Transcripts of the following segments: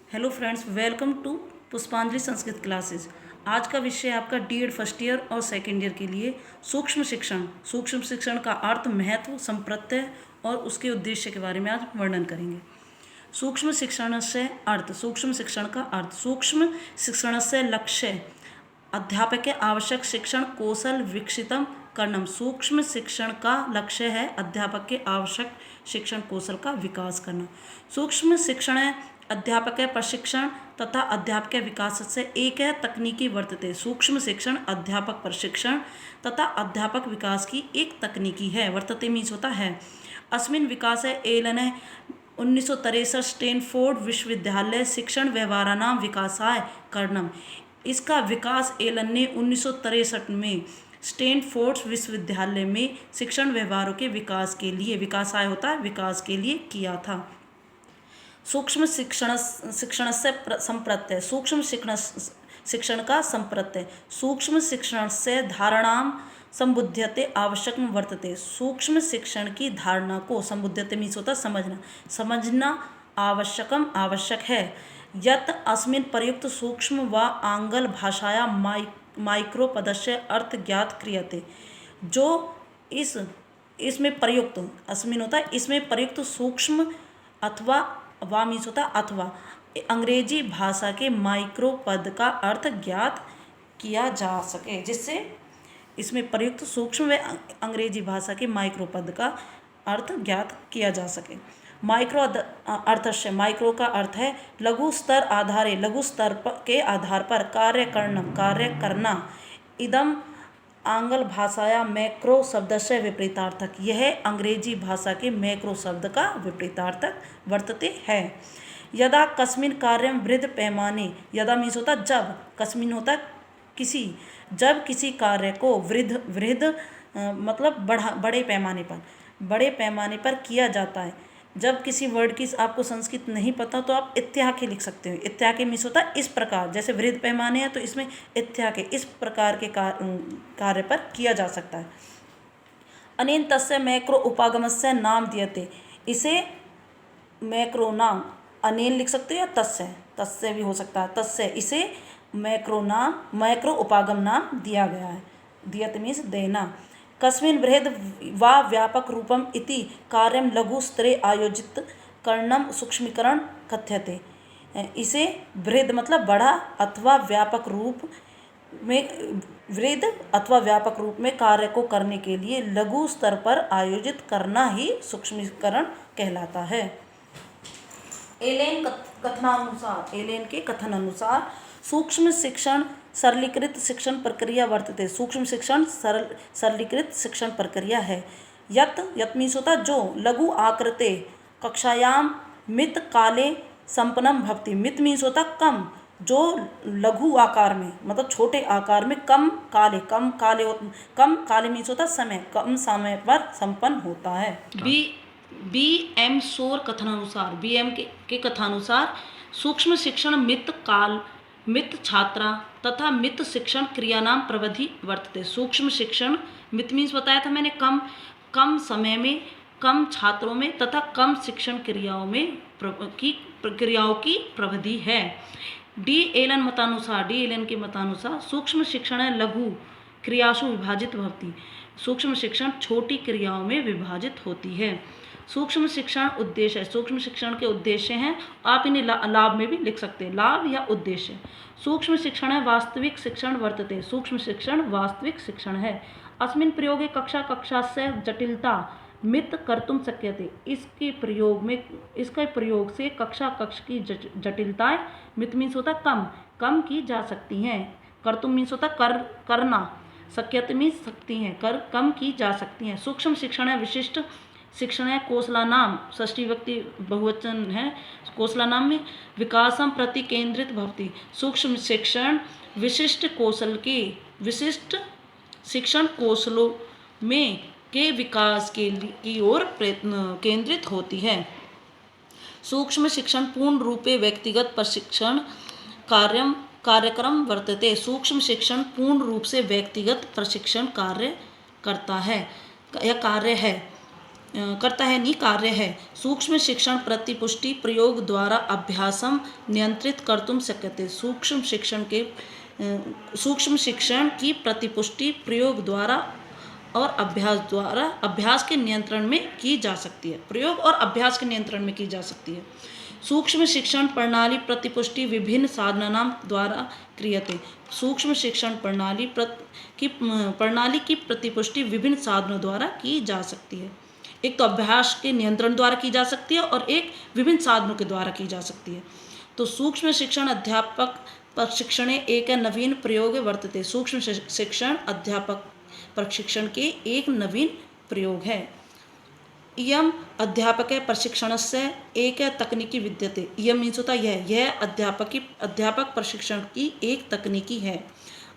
Hello friends, welcome to पुष्पांजलि Sanskrit classes. आज का विषय आपका डीएड फर्स्ट ईयर और सेकेंड ईयर के लिए सूक्ष्म शिक्षण। सूक्ष्म शिक्षण का अर्थ, महत्व, संप्रत्यय और उसके उद्देश्य के बारे में आज वर्णन करेंगे। सूक्ष्म शिक्षण से अर्थ, सूक्ष्म शिक्षण का अर्थ, सूक्ष्म शिक्षण से लक्ष्य अध्यापक के आवश्यक शिक्षण कौशल विकसितम करनम। सूक्ष्म शिक्षण का लक्ष्य है अध्यापक के आवश्यक शिक्षण कौशल का विकास करना। सूक्ष्म शिक्षण अध्यापक के प्रशिक्षण तथा अध्यापक के विकास से एक है तकनीकी वर्तते। सूक्ष्म शिक्षण अध्यापक प्रशिक्षण तथा अध्यापक विकास की एक तकनीकी है। वर्तते मीन्स होता है। अस्मिन विकास है एलन 1963 स्टैनफोर्ड विश्वविद्यालय शिक्षण व्यवहारानाम विकासाय करणम। इसका विकास एलन ने 1963 में स्टैनफोर्ड विश्वविद्यालय में शिक्षण व्यवहारों के विकास के लिए, विकासाय होता है विकास के लिए, किया था। सूक्ष्म शिक्षण से संप्रत्यय, सूक्ष्म शिक्षण का संप्रत्यय, सूक्ष्म शिक्षण से धारणाम संबुध्यते आवश्यक वर्तते। सूक्ष्म शिक्षण की धारणा को संबुध्यते मीन्स होता समझना, समझना आवश्यकम आवश्यक है। यत अस्मिन प्रयुक्त सूक्ष्म व आंग्ल भाषाया माइक्रो पदस्य अर्थ ज्ञात क्रियते। जो इसमें प्रयुक्त, अस्मिन होता है इसमें प्रयुक्त सूक्ष्म अथवा वा मीन्स होता अथवा अंग्रेजी भाषा के माइक्रो पद का अर्थ ज्ञात किया जा सके, जिससे इसमें प्रयुक्त सूक्ष्म व अंग्रेजी भाषा के माइक्रो पद का अर्थ ज्ञात किया जा सके। माइक्रो अर्थस्य, माइक्रो का अर्थ है लघु स्तर आधारे, लघु स्तर के आधार पर कार्य करना, कार्य करना। इदम आंग्ल भाषाया मैक्रो शब्द से विपरीतार्थक, यह अंग्रेजी भाषा के मैक्रो शब्द का विपरीतार्थक वर्तते है। यदा कस्मिन कार्यम वृद्ध पैमाने, यदा मीन्स होता जब, कस्मिन होता किसी, जब किसी कार्य को वृद्ध मतलब बड़े पैमाने पर किया जाता है। जब किसी वर्ड की आपको संस्कृत नहीं पता तो आप इत्याके लिख सकते हो। इत्याके मीन्स होता है इस प्रकार, जैसे वृद्ध पैमाने हैं तो इसमें इत्याके इस प्रकार के कार्य पर किया जा सकता है। अनेन तस्य मैक्रो उपागमस्य नाम दियते, इसे मैक्रो नाम, अनेन लिख सकते हो या तस्य भी हो सकता है, तस्य इसे मैक्रो उपागम नाम दिया गया है। दियत मीन्स देना। कस्मिन बृहद वा व्यापक रूपम इति कार्यम लघु स्तरे आयोजित करणम सूक्ष्मीकरण कथ्यते। इसे बृहद मतलब बड़ा अथवा व्यापक रूप में, वृहद अथवा व्यापक रूप में कार्य को करने के लिए लघु स्तर पर आयोजित करना ही सूक्ष्मीकरण कहलाता है। एलेन के कथन अनुसार सूक्ष्म शिक्षण सरलीकृत शिक्षण प्रक्रिया वर्तते। सूक्ष्म शिक्षण सरलीकृत शिक्षण प्रक्रिया है। यत मीन्स होता जो, लघु आकृते कक्षायाम मित काले संपन्नम भवति। मित मीन्स होता कम, जो लघु आकार में मतलब छोटे आकार में कम काले मीन्स होता समय, कम समय पर संपन्न होता है। बी एम शोर कथनानुसार, बी एम के कथानुसार सूक्ष्म शिक्षण मित छात्रा तथा मित शिक्षण क्रियानाम प्रविधि वर्तते। सूक्ष्म शिक्षण मित मीन्स बताया था मैंने कम समय में, कम छात्रों में तथा कम शिक्षण क्रियाओं की प्रविधि है। डी एलन के मतानुसार सूक्ष्म शिक्षण लघु क्रियासु विभाजित भवति। सूक्ष्म शिक्षण छोटी क्रियाओं में विभाजित होती है। सूक्ष्म शिक्षण उद्देश्य है, सूक्ष्म शिक्षण के उद्देश्य हैं, आप इन्हें लाभ में भी लिख सकते हैं, लाभ या उद्देश्य। सूक्ष्म शिक्षण है वास्तविक शिक्षण वर्तते। सूक्ष्म शिक्षण वास्तविक शिक्षण है। अस्मिन प्रयोगे कक्षा से जटिलता मित कर्तुम शक्यते। इसके प्रयोग से कक्ष की जटिलताएं, मित मीन्स होता कम की जा सकती हैं। कर्तुम मीन्स होता करना, शक्यते मीन्स सकती हैं, कम की जा सकती हैं। सूक्ष्म शिक्षण है विशिष्ट शिक्षण है कौशलानाम, षष्ठी विभक्ति बहुवचन है, कौशलानाम में विकासम प्रति केंद्रित भवति। सूक्ष्म शिक्षण विशिष्ट शिक्षण कौशलों में के विकास की ओर केंद्रित होती है। सूक्ष्म शिक्षण पूर्ण रूपे व्यक्तिगत प्रशिक्षण कार्यक्रम वर्तते। सूक्ष्म शिक्षण पूर्ण रूप से व्यक्तिगत प्रशिक्षण कार्य करता है या कार्य है। करता है नहीं, कार्य है। सूक्ष्म शिक्षण प्रतिपुष्टि प्रयोग द्वारा अभ्यासम नियंत्रित कर्तुम शक्यते। सूक्ष्म शिक्षण की प्रतिपुष्टि प्रयोग द्वारा और अभ्यास के नियंत्रण में की जा सकती है। प्रयोग और अभ्यास के नियंत्रण में की जा सकती है। सूक्ष्म शिक्षण प्रणाली प्रतिपुष्टि विभिन्न साधनानां द्वारा क्रियते। सूक्ष्म शिक्षण प्रणाली की प्रतिपुष्टि विभिन्न साधनों द्वारा की जा सकती है। एक तो अभ्यास के नियंत्रण द्वारा की जा सकती है और एक विभिन्न साधनों के द्वारा की जा सकती है। तो सूक्ष्म शिक्षण अध्यापक प्रशिक्षणे एक नवीन प्रयोग वर्तते। सूक्ष्म शिक्षण अध्यापक प्रशिक्षण के एक नवीन प्रयोग है। इयम अध्यापक प्रशिक्षणस्य एक तकनीकी विद्यते। इयम मीन्स होता है यह अध्यापक प्रशिक्षण की एक तकनीकी है।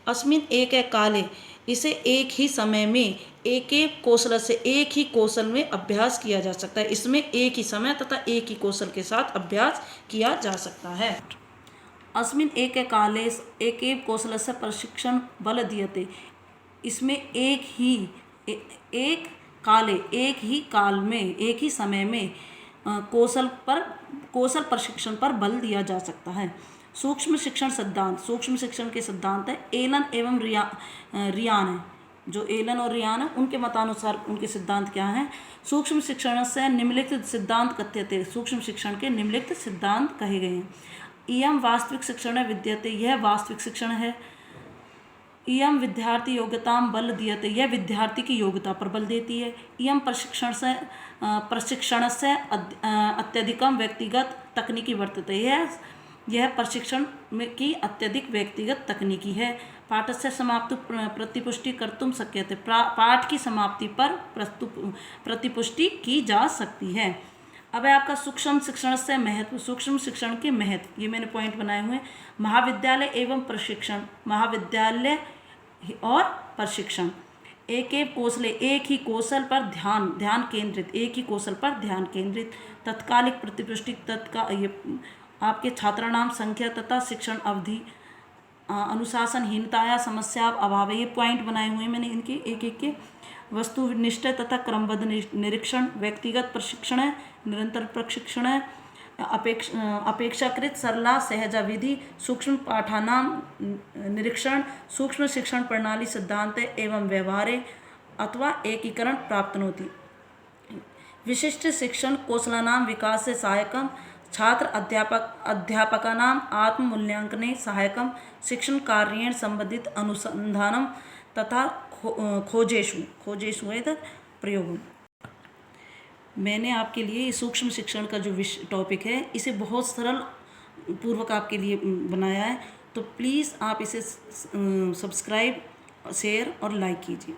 अस्मिन् एक काले, इसे एक ही समय में एक ही कौशल में अभ्यास किया जा सकता है। इसमें एक ही समय तथा एक ही कौशल के साथ अभ्यास किया जा सकता है। अस्मिन् एक काले एक कौशलस्य प्रशिक्षण बल दीयते। इसमें एक ही काल में एक ही समय में कौशल प्रशिक्षण पर बल दिया जा सकता है। सूक्ष्म शिक्षण सिद्धांत, सूक्ष्म शिक्षण के सिद्धांत है एलन एवं रियान है। जो एलन और रियान है उनके मतानुसार उनके सिद्धांत क्या हैं। सूक्ष्म शिक्षण से निम्नलिखित सिद्धांत कथ्यते। सूक्ष्म शिक्षण के निम्नलिखित सिद्धांत कहे गए हैं। इयम वास्तविक शिक्षण विद्यते, यह वास्तविक शिक्षण है। इयम विद्यार्थी योग्यताम बल दीयते, यह विद्यार्थी की योग्यता पर बल देती है। इयम प्रशिक्षण से अत्यधिकम व्यक्तिगत तकनीकी वर्तते, यह प्रशिक्षण की अत्यधिक व्यक्तिगत तकनीकी है। पाठस्य समाप्ति प्रतिपुष्टि कर्तुम शक्यते, पाठ की समाप्ति पर प्रतिपुष्टि की जा सकती है। अब है आपका सूक्ष्म शिक्षण से महत्व, सूक्ष्म शिक्षण के महत्व, ये मैंने पॉइंट बनाए हुए हैं। महाविद्यालय एवं प्रशिक्षण, महाविद्यालय और प्रशिक्षण एक ही कौशल पर ध्यान केंद्रित, एक ही कौशल पर ध्यान केंद्रित। तत्कालिक प्रतिपुष्टि, ये आपके छात्रानाम संख्या तथा शिक्षण अवधि, अनुशासनहीनता या समस्या अभाव, ये पॉइंट बनाए हुए हैं मैंने इनके एक के। वस्तुनिष्ठ तथा क्रमबद्ध निरीक्षण, व्यक्तिगत प्रशिक्षण है, निरंतर प्रशिक्षण है, अपेक्षाकृत सरला सहजा विधि, सूक्ष्म पाठानाम निरीक्षण, सूक्ष्म शिक्षण प्रणाली सिद्धांत एवं व्यवहारे अथवा एकीकरण प्राप्नोति। विशिष्ट शिक्षण कौशलानां विकास से सहायकम, छात्र अध्यापकानां आत्ममूल्यांकने सहायकम, शिक्षण कार्येण संबंधित अनुसंधानम तथा खोजेषु एतत् प्रयोगम। मैंने आपके लिए सूक्ष्म शिक्षण का जो टॉपिक है इसे बहुत सरल पूर्वक आपके लिए बनाया है। तो प्लीज़ आप इसे सब्सक्राइब, शेयर और लाइक कीजिए।